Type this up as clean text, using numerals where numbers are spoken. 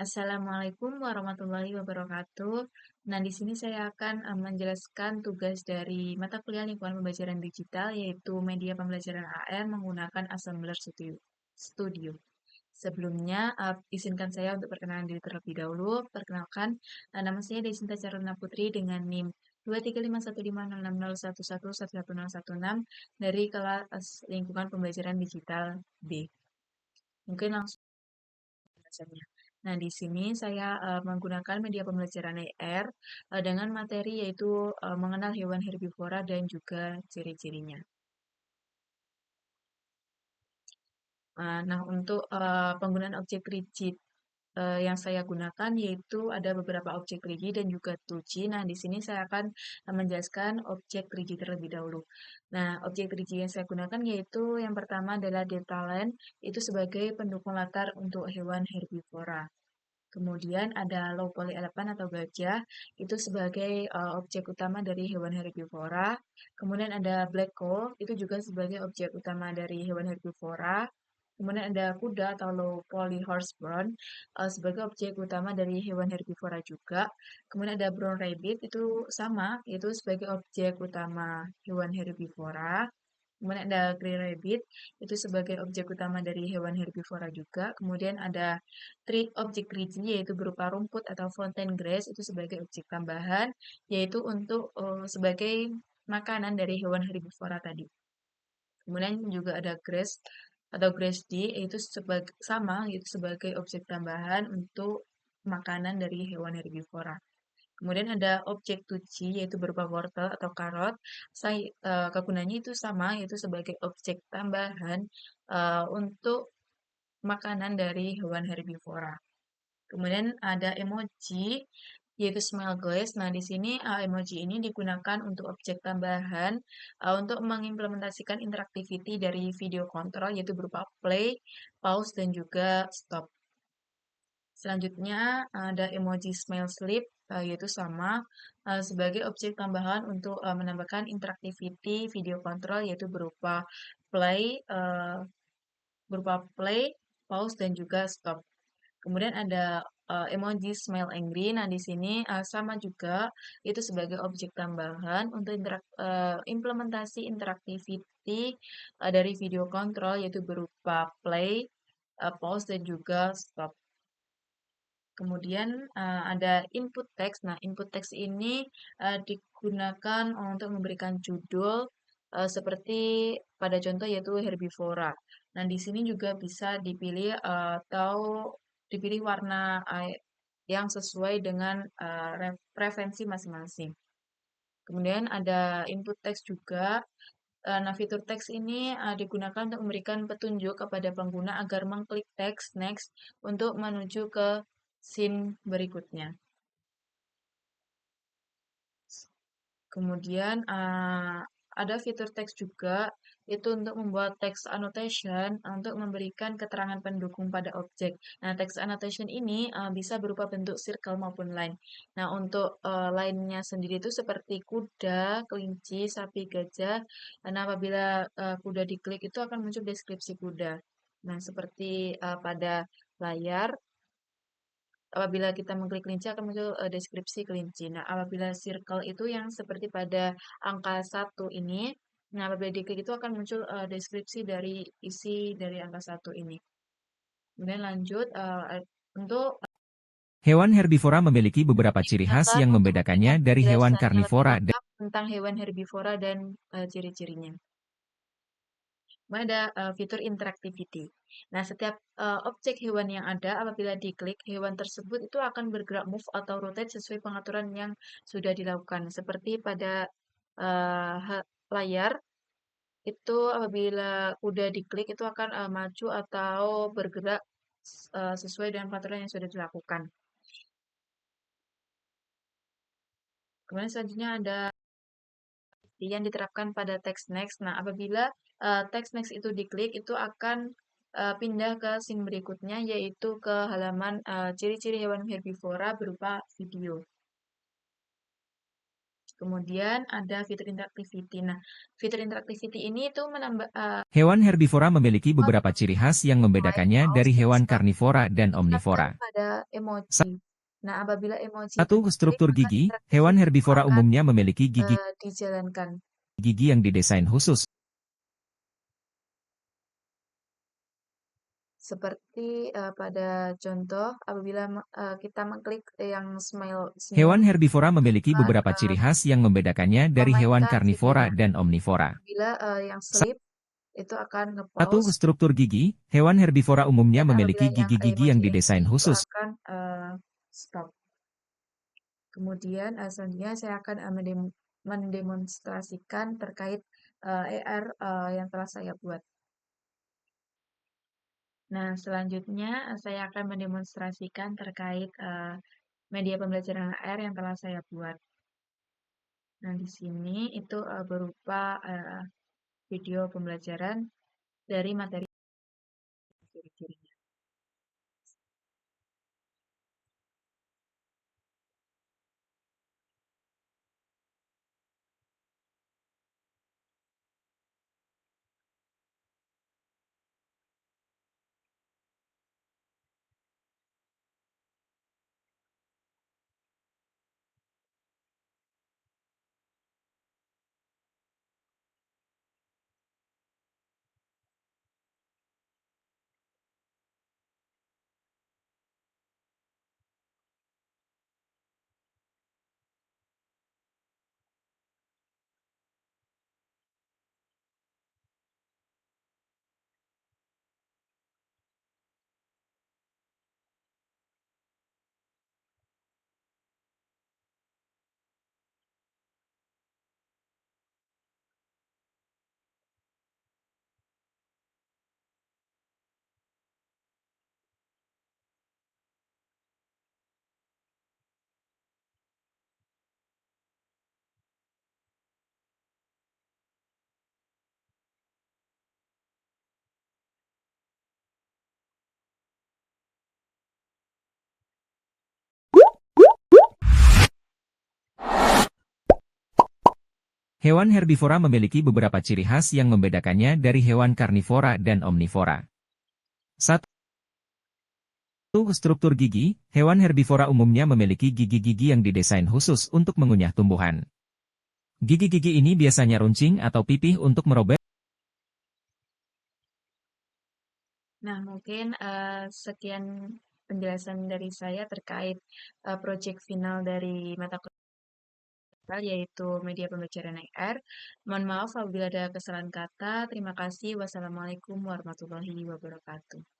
Assalamualaikum warahmatullahi wabarakatuh. Nah, di sini saya akan menjelaskan tugas dari mata kuliah lingkungan pembelajaran digital, yaitu media pembelajaran AR menggunakan Assembler Studio. Sebelumnya, izinkan saya untuk perkenalan diri terlebih dahulu. Perkenalkan, nama saya Desinta Caruna Putri dengan NIM 235150601111016 dari kelas lingkungan pembelajaran digital B. Mungkin langsung belajarnya. Nah, di sini saya menggunakan media pembelajaran AR dengan materi yaitu mengenal hewan herbivora dan juga ciri-cirinya. Nah, untuk penggunaan objek rigid yang saya gunakan yaitu ada beberapa objek rigid dan juga 2G. Nah, di sini saya akan menjelaskan objek rigid terlebih dahulu. Nah, objek rigid yang saya gunakan yaitu yang pertama adalah data line, itu sebagai pendukung latar untuk hewan herbivora. Kemudian ada low poly elephant atau gajah, itu sebagai objek utama dari hewan herbivora. Kemudian ada black cow, itu juga sebagai objek utama dari hewan herbivora. Kemudian ada kuda atau low poly horse brown sebagai objek utama dari hewan herbivora juga. Kemudian ada brown rabbit, itu sama, itu sebagai objek utama hewan herbivora. Kemudian ada grey rabbit, itu sebagai objek utama dari hewan herbivora juga. Kemudian ada objek rigid, yaitu berupa rumput atau fountain grass, itu sebagai objek tambahan, yaitu untuk sebagai makanan dari hewan herbivora tadi. Kemudian juga ada grass atau grass yaitu sama, yaitu sebagai objek tambahan untuk makanan dari hewan herbivora. Kemudian ada objek tuci yaitu berupa wortel atau karot. Kegunaannya itu sama, yaitu sebagai objek tambahan untuk makanan dari hewan herbivora. Kemudian ada emoji yaitu smile glass. Nah, di sini emoji ini digunakan untuk objek tambahan untuk mengimplementasikan interactivity dari video kontrol yaitu berupa play, pause, dan juga stop. Selanjutnya ada emoji smile sleep, yaitu sama sebagai objek tambahan untuk menambahkan interactivity video kontrol yaitu berupa play, pause, dan juga stop. Kemudian ada emoji smile angry. Nah, di sini sama juga itu sebagai objek tambahan untuk implementasi interactivity dari video kontrol yaitu berupa play, pause, dan juga stop. Kemudian ada input text. Nah, input text ini digunakan untuk memberikan judul seperti pada contoh yaitu herbivora. Nah, di sini juga bisa dipilih atau dipilih warna yang sesuai dengan preferensi masing-masing. Kemudian ada input text juga. Nah, fitur teks ini digunakan untuk memberikan petunjuk kepada pengguna agar mengklik teks next untuk menuju ke scene berikutnya. Kemudian ada fitur teks juga, itu untuk membuat teks annotation untuk memberikan keterangan pendukung pada objek. Nah, teks annotation ini bisa berupa bentuk circle maupun line. Nah, untuk line-nya sendiri itu seperti kuda, kelinci, sapi, gajah. Nah, apabila kuda diklik itu akan muncul deskripsi kuda. Nah, seperti pada layar. Apabila kita mengklik kelinci akan muncul deskripsi kelinci. Nah, apabila circle itu yang seperti pada angka 1 ini, nah apabila diklik itu akan muncul deskripsi dari isi dari angka 1 ini. Kemudian lanjut untuk Hewan herbivora memiliki beberapa ciri khas silakan yang untuk membedakannya memberikan dari hewan penjelasannya lebih karnivora. lengkap tentang hewan herbivora dan ciri-cirinya. Kemudian ada fitur interactivity. Nah, setiap objek hewan yang ada, apabila diklik, hewan tersebut itu akan bergerak move atau rotate sesuai pengaturan yang sudah dilakukan. Seperti pada layar, itu apabila udah diklik, itu akan maju atau bergerak sesuai dengan pengaturan yang sudah dilakukan. Kemudian selanjutnya ada yang diterapkan pada text next. Nah, apabila text next itu diklik, itu akan pindah ke scene berikutnya, yaitu ke halaman ciri-ciri hewan herbivora berupa video. Kemudian ada fitur interactivity. Nah, fitur interactivity ini itu menambah Hewan herbivora memiliki beberapa ciri khas yang main membedakannya mouse dari yang hewan bisa karnivora dan ditekankan omnivora. pada emoji. Nah, apabila emoji itu 1. diklik, Struktur maka gigi. Hewan interactivity itu herbivora akan umumnya memiliki gigi dijalankan. gigi yang didesain khusus. Seperti pada contoh, apabila kita mengklik yang smile senyum, Hewan herbivora memiliki akan beberapa ciri khas yang membedakannya dari hewan memainkan karnivora videonya. dan omnivora. Apabila yang sleep, itu akan 1. nge-pause, Struktur gigi. Hewan herbivora umumnya dan memiliki apabila yang gigi-gigi yang emoji ini, didesain itu khusus. akan stop. Kemudian selanjutnya saya akan mendemonstrasikan terkait AR yang telah saya buat. Nah, selanjutnya saya akan mendemonstrasikan terkait media pembelajaran AR yang telah saya buat. Nah, di sini itu berupa video pembelajaran dari materi ciri-cirinya. Hewan herbivora memiliki beberapa ciri khas yang membedakannya dari hewan karnivora dan omnivora. 1. Struktur gigi. Hewan herbivora umumnya memiliki gigi-gigi yang didesain khusus untuk mengunyah tumbuhan. Gigi-gigi ini biasanya runcing atau pipih untuk merobek. Nah, mungkin sekian penjelasan dari saya terkait proyek final dari mata kuliah yaitu media pembelajaran AR. Mohon maaf apabila ada kesalahan kata. Terima kasih. Wassalamualaikum warahmatullahi wabarakatuh.